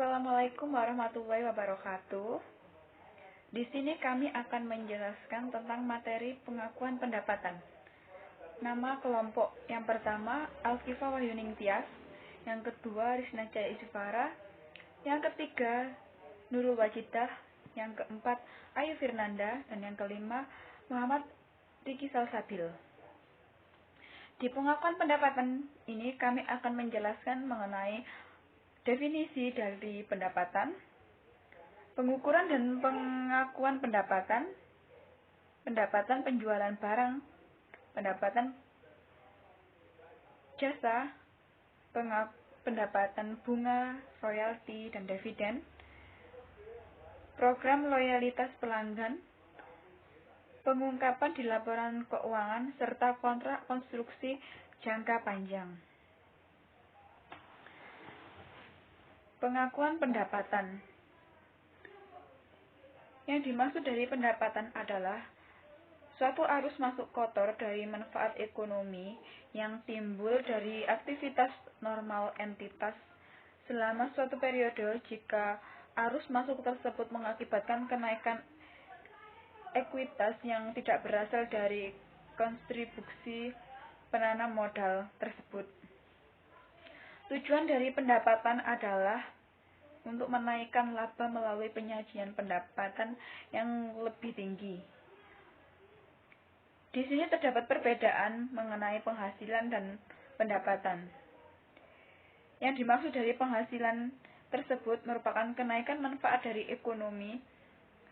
Assalamualaikum warahmatullahi wabarakatuh. Di sini kami akan menjelaskan tentang materi pengakuan pendapatan. Nama kelompok yang pertama Alkifa Wahyuning Tias, yang kedua Risna Jaya Isifara, yang ketiga Nurul Wajidah, yang keempat Ayu Firnanda, dan yang kelima Muhammad Riki Salsabil. Di pengakuan pendapatan ini kami akan menjelaskan mengenai definisi dari pendapatan, pengukuran dan pengakuan pendapatan, pendapatan penjualan barang, pendapatan jasa, pendapatan bunga, royalti, dan dividen, program loyalitas pelanggan, pengungkapan di laporan keuangan, serta kontrak konstruksi jangka panjang. Pengakuan pendapatan. Yang dimaksud dari pendapatan adalah suatu arus masuk kotor dari manfaat ekonomi yang timbul dari aktivitas normal entitas selama suatu periode jika arus masuk tersebut mengakibatkan kenaikan ekuitas yang tidak berasal dari kontribusi penanam modal tersebut. Tujuan dari pendapatan adalah untuk menaikkan laba melalui penyajian pendapatan yang lebih tinggi. Di sini terdapat perbedaan mengenai penghasilan dan pendapatan. Yang dimaksud dari penghasilan tersebut merupakan kenaikan manfaat dari ekonomi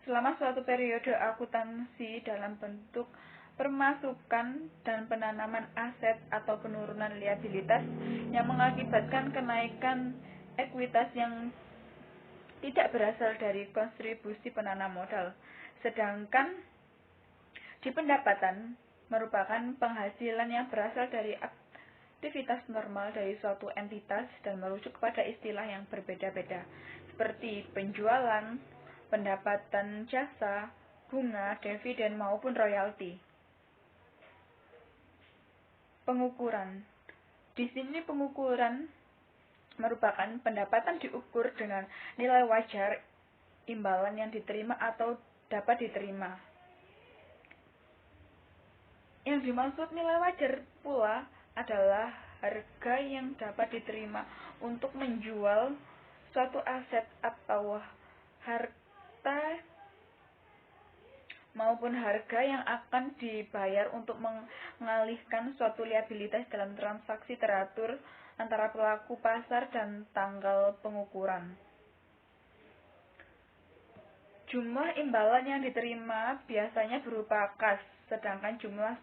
selama suatu periode akuntansi dalam bentuk permasukan dan penanaman aset atau penurunan liabilitas yang mengakibatkan kenaikan ekuitas yang tidak berasal dari kontribusi penanam modal. Sedangkan di pendapatan merupakan penghasilan yang berasal dari aktivitas normal dari suatu entitas dan merujuk kepada istilah yang berbeda-beda, seperti penjualan, pendapatan jasa, bunga, dividen, maupun royalti. Pengukuran. Di sini pengukuran merupakan pendapatan diukur dengan nilai wajar imbalan yang diterima atau dapat diterima. Yang dimaksud nilai wajar pula adalah harga yang dapat diterima untuk menjual suatu aset atau harta maupun harga yang akan dibayar untuk mengalihkan suatu liabilitas dalam transaksi teratur antara pelaku pasar dan tanggal pengukuran. Jumlah imbalan yang diterima biasanya berupa kas, sedangkan jumlah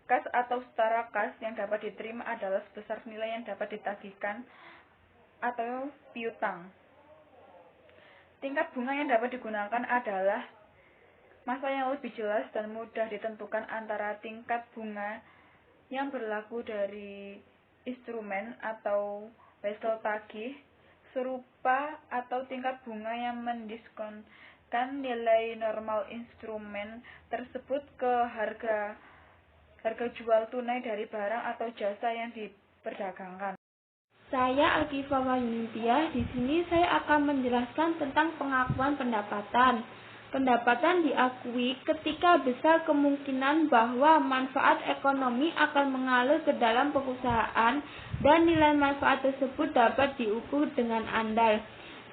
kas atau setara kas yang dapat diterima adalah sebesar nilai yang dapat ditagihkan atau piutang. Tingkat bunga yang dapat digunakan adalah masa yang lebih jelas dan mudah ditentukan antara tingkat bunga yang berlaku dari instrumen atau wesel tagih serupa atau tingkat bunga yang mendiskonkan nilai normal instrumen tersebut ke harga jual tunai dari barang atau jasa yang diperdagangkan. Saya Alkifa Wahyuning Tias. Di sini saya akan menjelaskan tentang pengakuan pendapatan. Pendapatan diakui ketika besar kemungkinan bahwa manfaat ekonomi akan mengalir ke dalam perusahaan dan nilai manfaat tersebut dapat diukur dengan andal.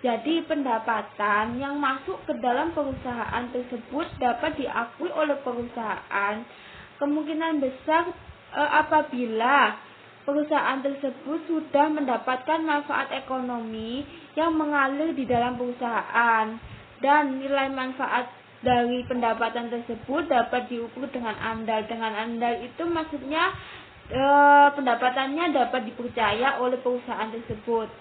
Jadi pendapatan yang masuk ke dalam perusahaan tersebut dapat diakui oleh perusahaan kemungkinan besar apabila perusahaan tersebut sudah mendapatkan manfaat ekonomi yang mengalir di dalam perusahaan dan nilai manfaat dari pendapatan tersebut dapat diukur dengan andal. Dengan andal itu maksudnya pendapatannya dapat dipercaya oleh perusahaan tersebut.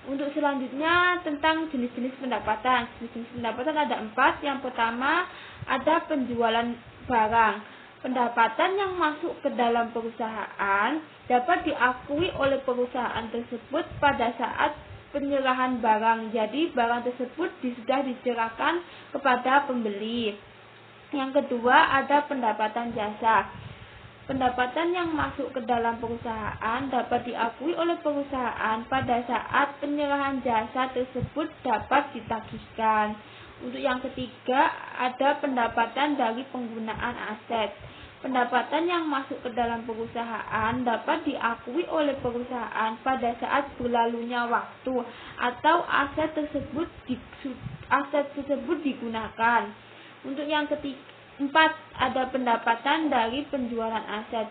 Untuk selanjutnya tentang jenis-jenis pendapatan. Jenis pendapatan ada 4. Yang pertama ada penjualan barang. Pendapatan yang masuk ke dalam perusahaan dapat diakui oleh perusahaan tersebut pada saat penyerahan barang. Jadi barang tersebut sudah diserahkan kepada pembeli. Yang kedua ada pendapatan jasa. Pendapatan yang masuk ke dalam perusahaan dapat diakui oleh perusahaan pada saat penyerahan jasa tersebut dapat ditagihkan. Untuk yang ketiga, ada pendapatan dari penggunaan aset. Pendapatan yang masuk ke dalam perusahaan dapat diakui oleh perusahaan pada saat berlalunya waktu atau aset tersebut digunakan. Untuk yang keempat, ada pendapatan dari penjualan aset.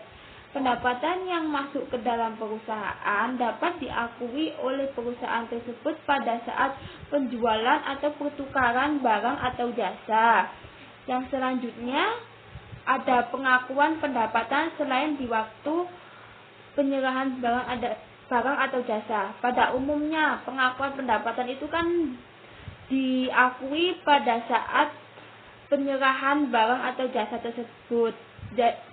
Pendapatan yang masuk ke dalam perusahaan dapat diakui oleh perusahaan tersebut pada saat penjualan atau pertukaran barang atau jasa. Yang selanjutnya, ada pengakuan pendapatan selain di waktu penyerahan barang atau jasa. Pada umumnya, pengakuan pendapatan itu kan diakui pada saat penyerahan barang atau jasa tersebut.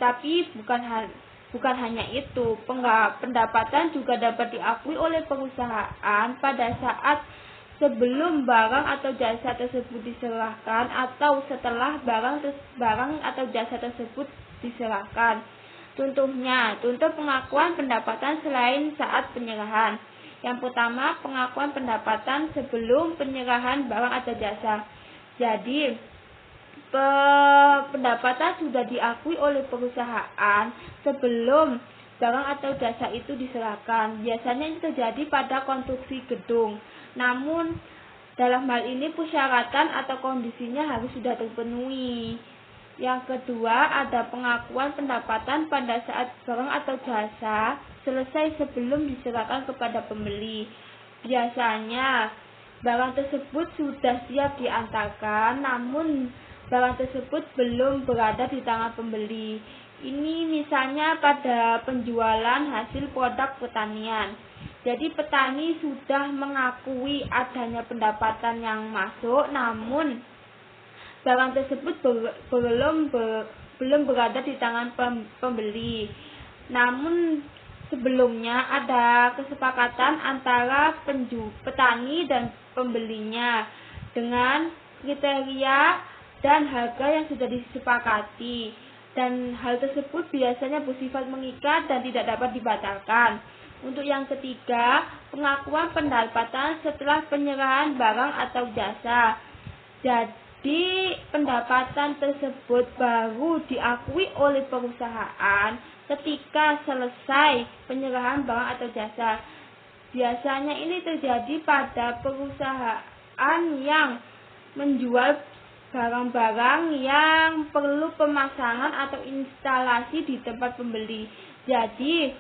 Tapi bukan hanya itu, pendapatan juga dapat diakui oleh perusahaan pada saat sebelum barang atau jasa tersebut diserahkan atau setelah barang atau jasa tersebut diserahkan. Contoh pengakuan pendapatan selain saat penyerahan. Yang pertama, pengakuan pendapatan sebelum penyerahan barang atau jasa. Jadi, pendapatan sudah diakui oleh perusahaan sebelum barang atau jasa itu diserahkan. Biasanya ini terjadi pada konstruksi gedung. Namun, dalam hal ini persyaratan atau kondisinya harus sudah terpenuhi. Yang kedua, ada pengakuan pendapatan pada saat barang atau jasa selesai sebelum diserahkan kepada pembeli. Biasanya, barang tersebut sudah siap diantarkan, namun barang tersebut belum berada di tangan pembeli. Ini misalnya pada penjualan hasil produk pertanian. Jadi petani sudah mengakui adanya pendapatan yang masuk, namun barang tersebut belum berada di tangan pembeli. Namun sebelumnya ada kesepakatan antara petani dan pembelinya dengan kriteria dan harga yang sudah disepakati, dan hal tersebut biasanya bersifat mengikat dan tidak dapat dibatalkan. Untuk yang ketiga, pengakuan pendapatan setelah penyerahan barang atau jasa. Jadi, pendapatan tersebut baru diakui oleh perusahaan ketika selesai penyerahan barang atau jasa. Biasanya ini terjadi pada perusahaan yang menjual barang-barang yang perlu pemasangan atau instalasi di tempat pembeli. Jadi,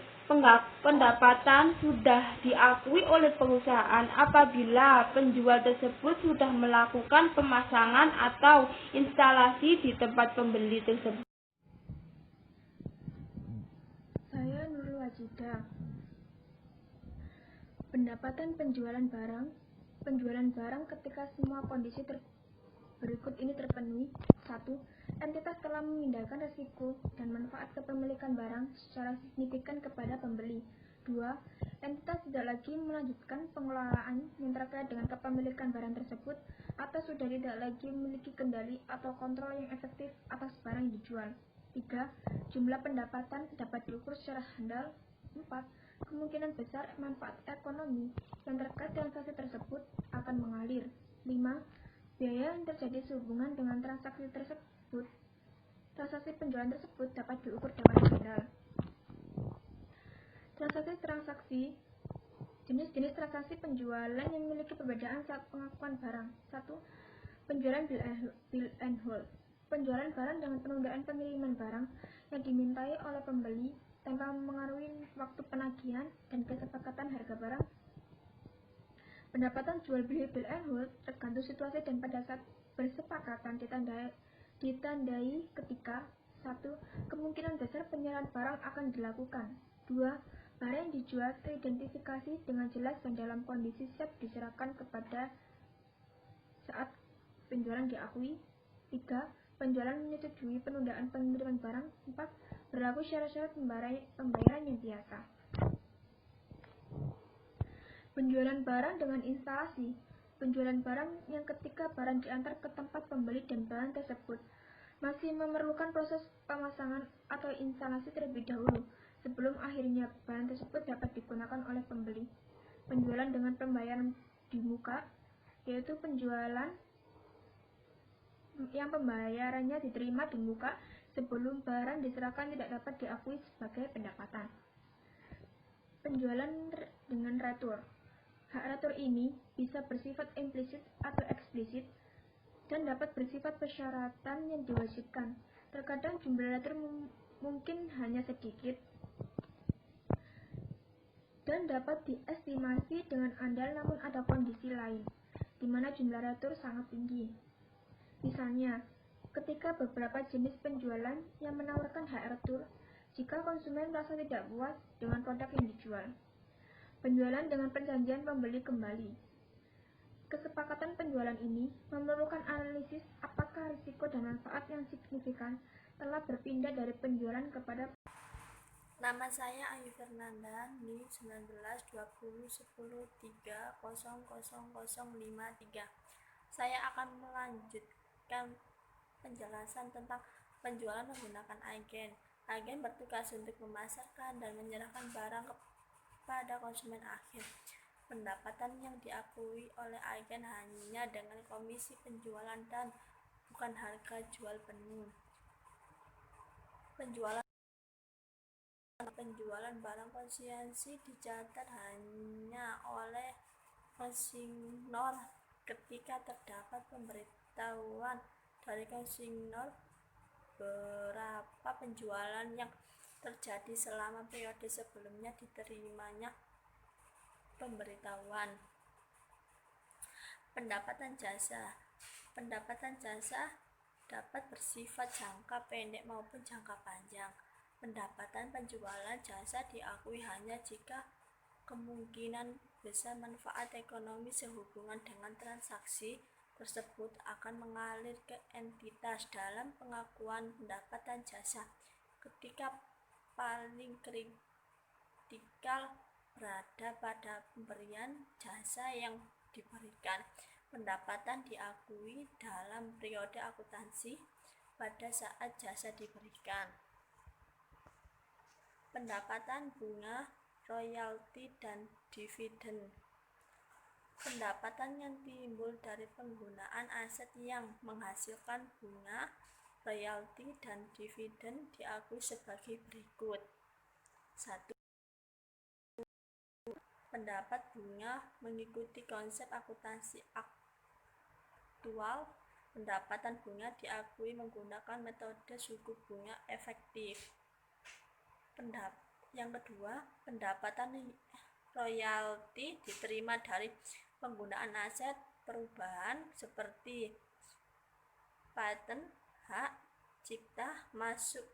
pendapatan sudah diakui oleh perusahaan apabila penjual tersebut sudah melakukan pemasangan atau instalasi di tempat pembeli tersebut. Saya Nurul Wajidah. Pendapatan penjualan barang ketika semua kondisi berikut ini terpenuhi. 1. Entitas telah memindahkan risiko dan manfaat kepemilikan barang secara signifikan kepada pembeli. 2. Entitas tidak lagi melanjutkan pengelolaan yang terkait dengan kepemilikan barang tersebut atau sudah tidak lagi memiliki kendali atau kontrol yang efektif atas barang yang dijual. 3. Jumlah pendapatan dapat diukur secara handal. 4. Kemungkinan besar manfaat ekonomi yang terkait transaksi tersebut akan mengalir. 5. Biaya yang terjadi sehubungan dengan transaksi tersebut. Transaksi penjualan tersebut dapat diukur dengan handal. Transaksi jenis-jenis transaksi penjualan yang memiliki perbedaan saat pengakuan barang. 1. Penjualan bill and hold. Penjualan barang dengan penundaan pengiriman barang yang dimintai oleh pembeli tanpa mengaruhi waktu penagihan dan kesepakatan harga barang. Pendapatan jual beli bill and hold tergantung situasi dan pada saat bersepakatan ditandai ketika 1. Kemungkinan besar penyerahan barang akan dilakukan. 2. Barang yang dijual teridentifikasi dengan jelas dan dalam kondisi siap diserahkan kepada saat penjualan diakui. 3. Penjualan menyetujui penundaan pengiriman barang. 4. Berlaku syarat-syarat pembayaran yang biasa. Penjualan barang dengan instalasi. Penjualan barang yang ketika barang diantar ke tempat pembeli dan barang tersebut masih memerlukan proses pemasangan atau instalasi terlebih dahulu sebelum akhirnya barang tersebut dapat digunakan oleh pembeli. Penjualan dengan pembayaran di muka, yaitu penjualan yang pembayarannya diterima di muka sebelum barang diserahkan, tidak dapat diakui sebagai pendapatan. Penjualan dengan retur. Hak retur ini bisa bersifat implisit atau eksplisit dan dapat bersifat persyaratan yang diwajibkan. Terkadang jumlah retur mungkin hanya sedikit dan dapat diestimasi dengan andal, namun ada kondisi lain di mana jumlah retur sangat tinggi. Misalnya, ketika beberapa jenis penjualan yang menawarkan hak retur jika konsumen merasa tidak puas dengan produk yang dijual. Penjualan dengan perjanjian pembeli kembali. Kesepakatan penjualan ini memerlukan analisis apakah risiko dan manfaat yang signifikan telah berpindah dari penjualan kepada. Nama saya Ayu Fernanda, NIM 192010300053. Saya akan melanjutkan penjelasan tentang penjualan menggunakan agen. Agen bertugas untuk memasarkan dan menyerahkan barang kepada konsumen akhir. Pendapatan yang diakui oleh agen hanya dengan komisi penjualan dan bukan harga jual penuh. Penjualan barang konsinyasi dicatat hanya oleh konsignor ketika terdapat pemberitahuan dari konsignor berapa penjualan yang terjadi selama periode sebelumnya diterimanya pemberitahuan. Pendapatan jasa. Pendapatan jasa dapat bersifat jangka pendek maupun jangka panjang. Pendapatan penjualan jasa diakui hanya jika kemungkinan besar manfaat ekonomi sehubungan dengan transaksi tersebut akan mengalir ke entitas. Dalam pengakuan pendapatan jasa, ketika paling kritikal berada pada pemberian jasa yang diberikan. Pendapatan diakui dalam periode akuntansi pada saat jasa diberikan. Pendapatan bunga, royalti, dan dividen. Pendapatan yang timbul dari penggunaan aset yang menghasilkan bunga, royalti, dan dividen diakui sebagai berikut. 1. Pendapat bunga mengikuti konsep akuntansi aktual. Pendapatan bunga diakui menggunakan metode suku bunga efektif. Yang kedua, pendapatan royalti diterima dari penggunaan aset perubahan seperti paten, hak cipta masuk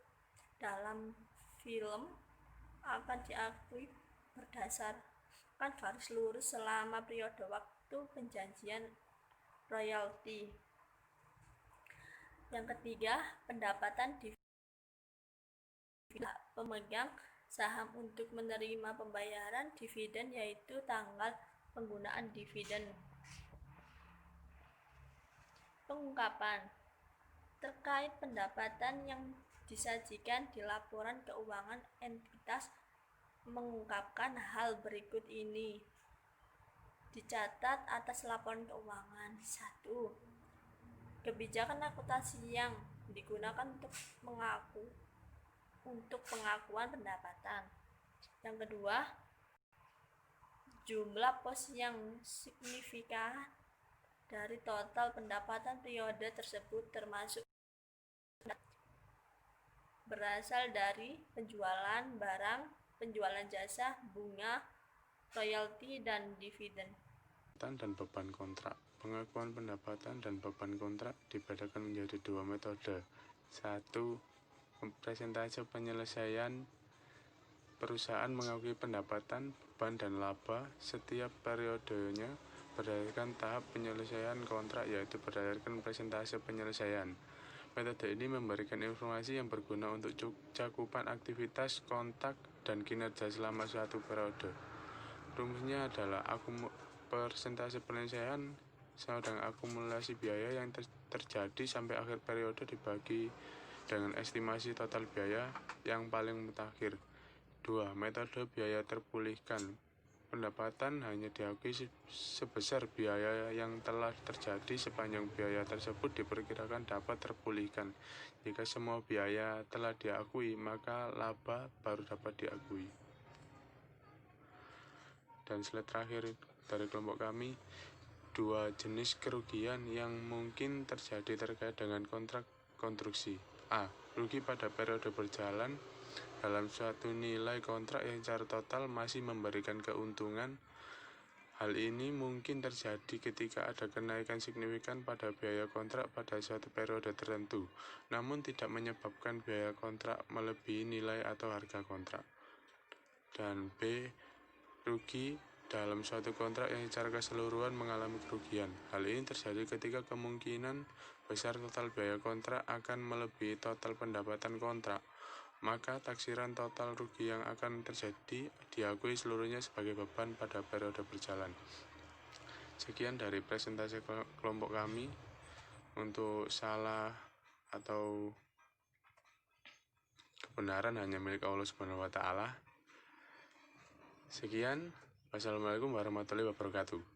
dalam film akan diakui berdasarkan garis lurus selama periode waktu penjanjian royalti. Yang ketiga, pendapatan dividen. Pemegang saham untuk menerima pembayaran dividen, yaitu tanggal penggunaan dividen. Pengungkapan terkait pendapatan yang disajikan di laporan keuangan entitas mengungkapkan hal berikut ini. Dicatat atas laporan keuangan. 1. Kebijakan akuntansi yang digunakan untuk pengakuan pendapatan. Yang kedua, jumlah pos yang signifikan dari total pendapatan periode tersebut termasuk berasal dari penjualan barang, penjualan jasa, bunga, royalti, dan dividen. Dan beban kontrak. Pengakuan pendapatan dan beban kontrak dibedakan menjadi dua metode. 1. Persentase penyelesaian. Perusahaan mengakui pendapatan, beban, dan laba setiap periodenya berdasarkan tahap penyelesaian kontrak, yaitu berdasarkan persentase penyelesaian. Metode ini memberikan informasi yang berguna untuk cakupan aktivitas, kontak, dan kinerja selama suatu periode. Rumusnya adalah persentase penyelesaian sama dengan akumulasi biaya yang terjadi sampai akhir periode dibagi dengan estimasi total biaya yang paling mutakhir. 2. Metode biaya terpulihkan. Pendapatan hanya diakui sebesar biaya yang telah terjadi sepanjang biaya tersebut diperkirakan dapat terpulihkan. Jika semua biaya telah diakui, maka laba baru dapat diakui. Dan slide terakhir dari kelompok kami, 2 jenis kerugian yang mungkin terjadi terkait dengan kontrak konstruksi. A. Rugi pada periode berjalan dalam suatu nilai kontrak yang secara total masih memberikan keuntungan. Hal ini mungkin terjadi ketika ada kenaikan signifikan pada biaya kontrak pada suatu periode tertentu, namun tidak menyebabkan biaya kontrak melebihi nilai atau harga kontrak. Dan B. Rugi dalam suatu kontrak yang secara keseluruhan mengalami kerugian. Hal ini terjadi ketika kemungkinan besar total biaya kontrak akan melebihi total pendapatan kontrak. Maka taksiran total rugi yang akan terjadi diakui seluruhnya sebagai beban pada periode berjalan. Sekian dari presentasi kelompok kami. Untuk salah atau kebenaran hanya milik Allah Subhanahu wa Ta'ala. Sekian. Wassalamualaikum warahmatullahi wabarakatuh.